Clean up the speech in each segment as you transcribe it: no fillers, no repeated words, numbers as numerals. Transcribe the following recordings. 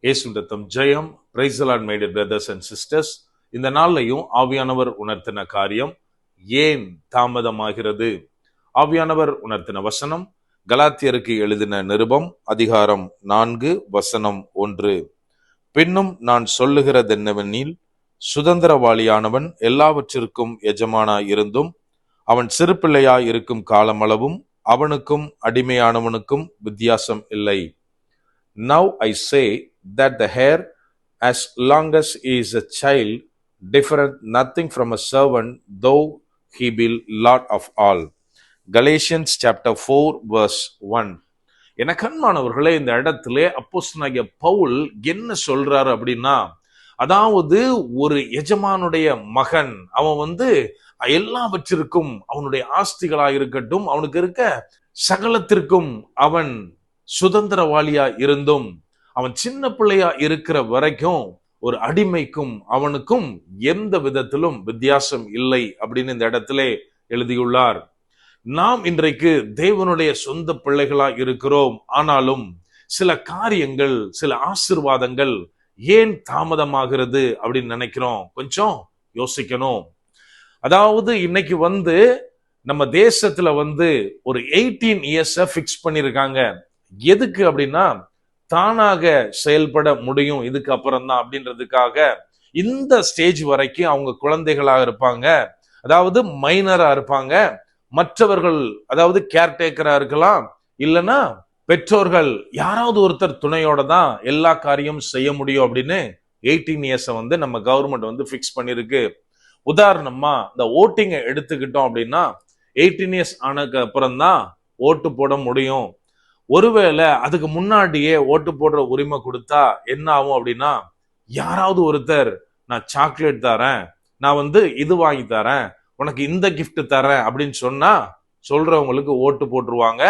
இயேசுவின் ரத்தம் ஜெயம். Praise the Lord my dear brothers and sisters. இந்த நாள்லையும் ஆவியானவர் உணர்த்தின காரியம் ஏன் தாமதமாகிறது. ஆவியானவர் உணர்த்தின வசனம் கலாத்தியருக்கு எழுதின நிருபம் அதிகாரம் 4 வசனம் 1. பின்னும் நான் சொல்லுகிறதென்னவெனில், சுதந்திரவாளியானவன் எல்லாவற்றிற்கும் எஜமானாய் இருந்தும் அவன் சிறு பிள்ளையாய் இருக்கும் காலமளவும் அவனுக்கும் அடிமையானவனுக்கும் வித்தியாசம் இல்லை. Now I say that the heir, as long as he is a child, differeth nothing from a servant, though he be Lord of all. Galatians chapter 4 verse 1. என கண்மானவர்களே, இந்த இடத்துல அப்போஸ்தலனாகிய பவுல் என்ன சொல்றாரு அப்படின்னா, அதாவது ஒரு எஜமானுடைய மகன் அவன் எல்லாவற்றிற்கும், அவனுடைய ஆஸ்திகளாக இருக்கட்டும், அவனுக்கு இருக்க சகலத்திற்கும் அவன் சுதந்திரவாளியா இருந்தும் அவன் சின்ன பிள்ளையா இருக்கிற வரைக்கும் ஒரு அடிமைக்கும் அவனுக்கும் எந்த விதத்திலும் வித்தியாசம் இல்லை அப்படின்னு இந்த இடத்துல எழுதியுள்ளார். நாம் இன்றைக்கு தேவனுடைய சொந்த பிள்ளைகளா இருக்கிறோம். ஆனாலும் சில காரியங்கள், சில ஆசீர்வாதங்கள் ஏன் தாமதமாகிறது அப்படின்னு நினைக்கிறோம். கொஞ்சம் யோசிக்கணும். அதாவது இன்னைக்கு நம்ம தேசத்துல ஒரு 18 இயர்ஸ் ஃபிக்ஸ் பண்ணிருக்காங்க. எதுக்கு அப்படின்னா, தானாக செயல்பட முடியும் இதுக்கு அப்புறம் தான் அப்படின்றதுக்காக இந்த ஸ்டேஜ் வரைக்கும் அவங்க குழந்தைகளாக இருப்பாங்க, அதாவது மைனரா இருப்பாங்க. மற்றவர்கள், அதாவது கேர்டேக்கரா இருக்கலாம், இல்லைன்னா பெற்றோர்கள் யாராவது ஒருத்தர் துணையோட தான் எல்லா காரியமும் செய்ய முடியும் அப்படின்னு 18 இயர்ஸ் நம்ம கவர்மெண்ட் ஃபிக்ஸ் பண்ணிருக்கு. உதாரணமா இந்த ஓட்டிங்கை எடுத்துக்கிட்டோம் அப்படின்னா 18 இயர்ஸ் ஆனதுக்கு அப்புறம் தான் ஓட்டு போட முடியும். ஒருவேளை அதுக்கு முன்னாடியே ஓட்டு போடுற உரிமை கொடுத்தா என்ன ஆகும் அப்படின்னா, யாராவது ஒருத்தர் நான் சாக்லேட் தரேன், நான் இது வாங்கி தரேன், உனக்கு இந்த கிஃப்ட் தரேன் அப்படின்னு சொன்னா சொல்றவங்களுக்கு ஓட்டு போட்டுருவாங்க.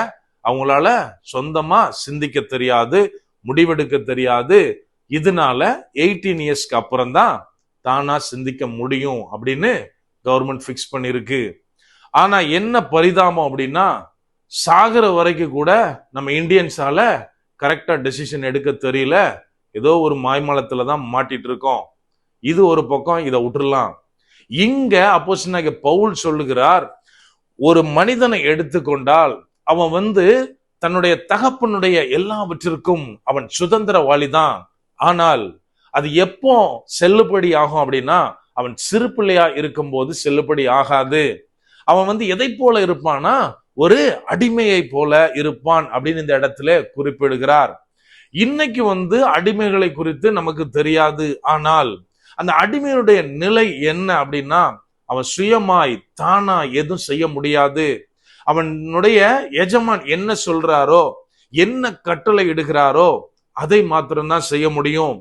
அவங்களால சொந்தமா சிந்திக்க தெரியாது, முடிவெடுக்க தெரியாது. இதனால 18 இயர்ஸ்க்கு அப்புறம் தான் தானா சிந்திக்க முடியும் அப்படின்னு கவர்மெண்ட் ஃபிக்ஸ் பண்ணிருக்கு. ஆனா என்ன பரிதாபம் அப்படின்னா, சாகிற வரைக்கும் கூட நம்ம இந்தியன்ஸால கரெக்டா டெசிஷன் எடுக்க தெரியல. ஏதோ ஒரு மாய்மலத்துல தான் மாட்டிட்டு இருக்கோம். இது ஒரு பக்கம், இதை விட்டுறலாம். இங்க அப்போஸ்தலனாகிய பவுல் சொல்லுகிறார், ஒரு மனிதனை எடுத்துக்கொண்டால் அவன் தன்னுடைய தகப்பனுடைய எல்லாவற்றிற்கும் அவன் சுதந்திரவாளி தான். ஆனால் அது எப்போ செல்லுபடி ஆகும் அப்படின்னா, அவன் சிறு பிள்ளையா இருக்கும் போது செல்லுபடி ஆகாது. அவன் எதை போல இருப்பானா, ஒரு அடிமையை போல இருப்பான் அப்படின்னு இந்த இடத்துல குறிப்பிடுகிறார். இன்னைக்கு அடிமைகளை குறித்து நமக்கு தெரியாது. ஆனால் அந்த அடிமையுடைய நிலை என்ன அப்படின்னா, அவன் சுயமாய் தானா எதுவும் செய்ய முடியாது. அவனுடைய எஜமான் என்ன சொல்றாரோ, என்ன கட்டளை இடுகிறாரோ அதை மாத்திரம்தான் செய்ய முடியும்.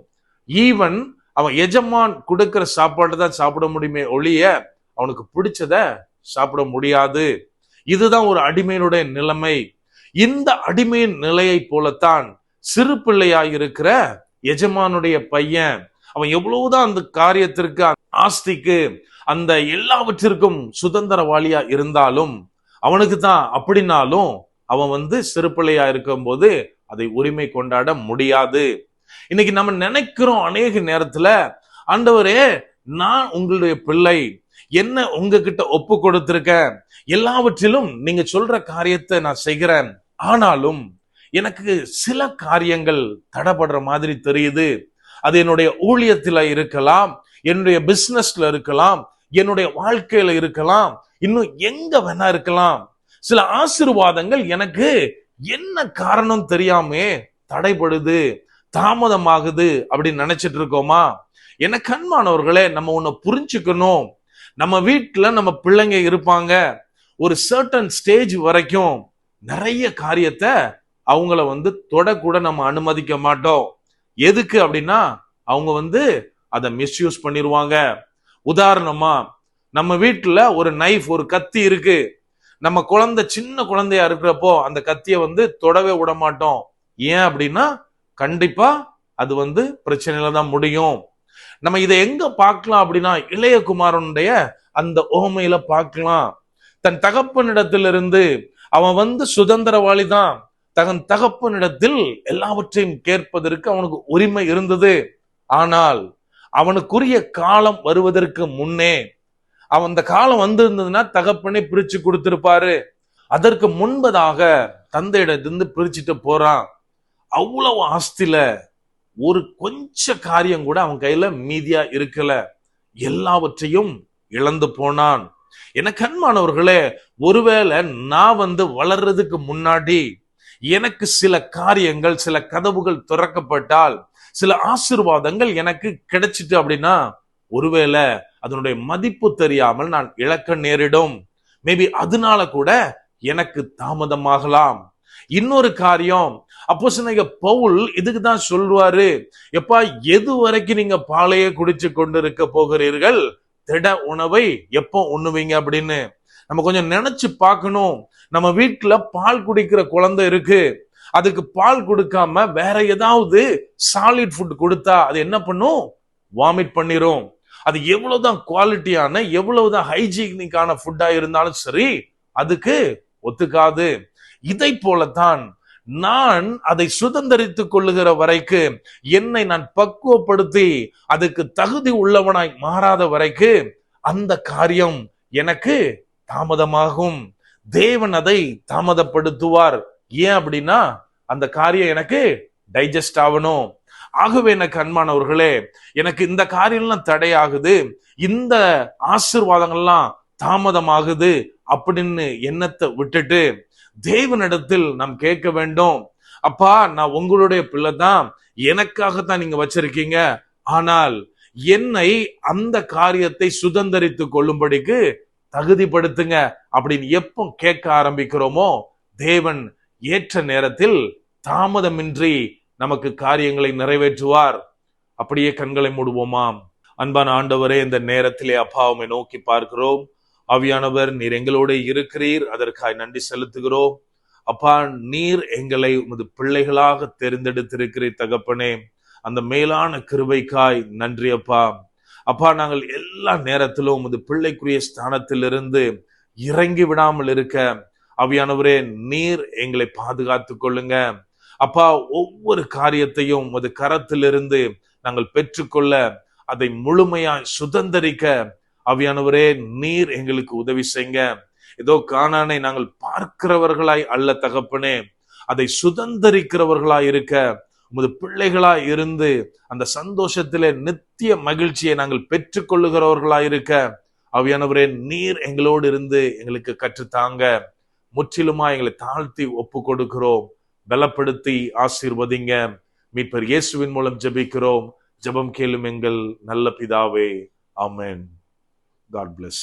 ஈவன் அவன் எஜமான் கொடுக்கிற சாப்பாடு தான் சாப்பிட முடியுமே ஒழிய அவனுக்கு பிடிச்சத சாப்பிட முடியாது. இதுதான் ஒரு அடிமையினுடைய நிலைமை. இந்த அடிமையின் நிலையை போலத்தான் சிறு பிள்ளையாய் இருக்கிற எஜமானுடைய பையன், அவன் எவ்வளவுதான் அந்த காரியத்திற்கு, ஆஸ்திக்கு, அந்த எல்லாவற்றிற்கும் சுதந்திரவாளியா இருந்தாலும் அவனுக்கு தான் அப்படின்னாலும் அவன் சிறு பிள்ளையா இருக்கும் போது அதை உரிமை கொண்டாட முடியாது. இன்னைக்கு நம்ம நினைக்கிறோம் அநேக நேரத்துல, ஆண்டவரே நான் உங்களுடைய பிள்ளை, என்ன உங்ககிட்ட ஒப்பு கொடுத்திருக்கேன், எல்லாவற்றிலும் நீங்க சொல்ற காரியத்தை நான் செய்கிறேன், ஆனாலும் எனக்கு சில காரியங்கள் தடைபடுற மாதிரி தெரியுது. அது என்னுடைய ஊழியத்துல இருக்கலாம், என்னுடைய பிசினஸ்ல இருக்கலாம், என்னுடைய வாழ்க்கையில இருக்கலாம், இன்னும் எங்க வேணா இருக்கலாம். சில ஆசீர்வாதங்கள் எனக்கு என்ன காரணம் தெரியாம தடைபடுது, தாமதமாகுது அப்படின்னு நினைச்சிட்டு இருக்கோமா? என கண்மானவர்களே, நம்ம ஒண்ணு புரிஞ்சுக்கணும். நம்ம வீட்டுல நம்ம பிள்ளைங்க இருப்பாங்க. ஒரு சர்டன் ஸ்டேஜ் வரைக்கும் நிறைய காரியத்தை அவங்கள தொடக்கூட நம்ம அனுமதிக்க மாட்டோம். எதுக்கு அப்படின்னா, அவங்க அதை மிஸ்யூஸ் பண்ணிருவாங்க. உதாரணமா, நம்ம வீட்டுல ஒரு நைஃப், ஒரு கத்தி இருக்கு. நம்ம குழந்தை சின்ன குழந்தையா இருக்கிறப்போ அந்த கத்திய தொடவே விட மாட்டோம். ஏன் அப்படின்னா, கண்டிப்பா அது பிரச்சனையில தான் முடியும். நம்ம இதை எங்க பார்க்கலாம் அப்படின்னா, இளைய குமாரனுடைய அந்த ஓமையில பார்க்கலாம். தன் தகப்பனிடத்திலிருந்து அவன் சுதந்திரவாளி தான். தன் தகப்பனிடத்தில் எல்லாவற்றையும் கேட்பதற்கு அவனுக்கு உரிமை இருந்தது. ஆனால் அவனுக்குரிய காலம் வருவதற்கு முன்னே, அவன் அந்த காலம் வந்திருந்ததுன்னா தகப்பனே பிரிச்சு கொடுத்திருப்பாரு. அதற்கு முன்பதாக தந்தையிடத்திலிருந்து பிரிச்சுட்டு போறான். அவ்வளவு ஆஸ்தில ஒரு கொஞ்ச காரியம் கூட அவன் கையில மீதியா இருக்கல. எல்லாவற்றையும் இழந்து போனான். எனக்கு அன்பானவர்களே, ஒருவேளை நான் வளர்றதுக்கு முன்னாடி எனக்கு சில காரியங்கள், சில கதவுகள் திறக்கப்பட்டால், சில ஆசீர்வாதங்கள் எனக்கு கிடைச்சிட்டு அப்படின்னா, ஒருவேளை அதனுடைய மதிப்பு தெரியாமல் நான் இழக்க நேரிடும். மேபி அதனால கூட எனக்கு தாமதமாகலாம். இன்னொரு காரியம், அப்போஸ்தலனாகிய பவுல் இதுக்குதான் சொல்வாரு, எப்பா எது வரைக்கும் நீங்க பாலையே குடிச்சு கொண்டு இருக்க போகிறீர்கள், திட உணவை எப்போ உண்ணுவீங்க அப்படின்னு. நம்ம கொஞ்சம் நினைச்சு பார்க்கணும். நம்ம வீட்டுல பால் குடிக்கிற குழந்தை இருக்கு, அதுக்கு பால் கொடுக்காம வேற ஏதாவது சாலிட் ஃபுட் கொடுத்தா அது என்ன பண்ணும்? வாமிட் பண்ணிரும். அது எவ்வளவுதான் குவாலிட்டியான, எவ்வளவுதான் ஹைஜீனிக்கான ஃபுட்டா இருந்தாலும் சரி, அதுக்கு ஒத்துக்காது. இதை போலத்தான் நான் அதை சுதந்திரித்துக் கொள்ளுகிற வரைக்கு, என்னை நான் பக்குவப்படுத்தி அதுக்கு தகுதி உள்ளவனாய் மாறாத வரைக்கு அந்த காரியம் எனக்கு தாமதமாகும். தேவன் அதை தாமதப்படுத்துவார். ஏன் அப்படின்னா அந்த காரியம் எனக்கு டைஜஸ்ட் ஆகணும். ஆகவே எனக்கு அன்பானவர்களே, எனக்கு இந்த காரியம்லாம் தடையாகுது, இந்த ஆசீர்வாதங்கள்லாம் தாமதமாகுது அப்படின்னு எண்ணத்தை விட்டுட்டு தேவனிடத்தில் நாம் கேட்க வேண்டும். அப்பா, நான் உங்களுடைய பிள்ளை தான், எனக்காகத்தான் நீங்க வச்சிருக்கீங்க, ஆனால் என்னை அந்த காரியத்தை சுதந்திரித்துக் கொள்ளும்படிக்கு தகுதிப்படுத்துங்க அப்படின்னு எப்போ கேட்க ஆரம்பிக்கிறோமோ, தேவன் ஏற்ற நேரத்தில் தாமதமின்றி நமக்கு காரியங்களை நிறைவேற்றுவார். அப்படியே கண்களை மூடுவோமாம். அன்பான ஆண்டவரே, இந்த நேரத்திலே அப்பா உம்மை நோக்கி பார்க்கிறோம். ஆவியானவர், நீர் எங்களோடு இருக்கிறீர், அதற்காக நன்றி செலுத்துகிறோம். அப்பா, நீர் எங்களை உமது பிள்ளைகளாக தேர்ந்தெடுத்திருக்கிறீர் தகப்பனே. அந்த மேலான கிருபைக்காய் நன்றி அப்பா. அப்பா, நாங்கள் எல்லா நேரத்திலும் உமது பிள்ளைக்குரிய ஸ்தானத்திலிருந்து இறங்கி விடாமல் இருக்க ஆவியானவரே, நீர் எங்களை பாதுகாத்து கொள்ளுங்க அப்பா. ஒவ்வொரு காரியத்தையும் உமது கரத்திலிருந்து நாங்கள் பெற்றுக்கொள்ள, அதை முழுமையாய் சுதந்திரிக்க ஆவியானவரே, நீர் எங்களுக்கு உதவி செய்யுங்க. ஏதோ கானானை நாங்கள் பார்க்கிறவர்களாய் அல்ல தகப்பனே, அதை சுதந்திரிக்கிறவர்களாய் இருக்க, உமது பிள்ளைகளாய் இருந்து அந்த சந்தோஷத்திலே நித்திய மகிழ்ச்சியை நாங்கள் பெற்றுக்கொள்ளுகிறவர்களாய் இருக்க ஆவியானவரே, நீர் எங்களோடு இருந்து எங்களுக்கு கற்றுத்தாங்க. முற்றிலுமா எங்களை தாழ்த்தி ஒப்பு கொடுக்கிறோம். பலப்படுத்தி ஆசீர்வதிங்க. மீட்பர் இயேசுவின் மூலம் ஜெபிக்கிறோம். ஜெபம் கேளும் எங்கள் நல்ல பிதாவே. ஆமென். God bless.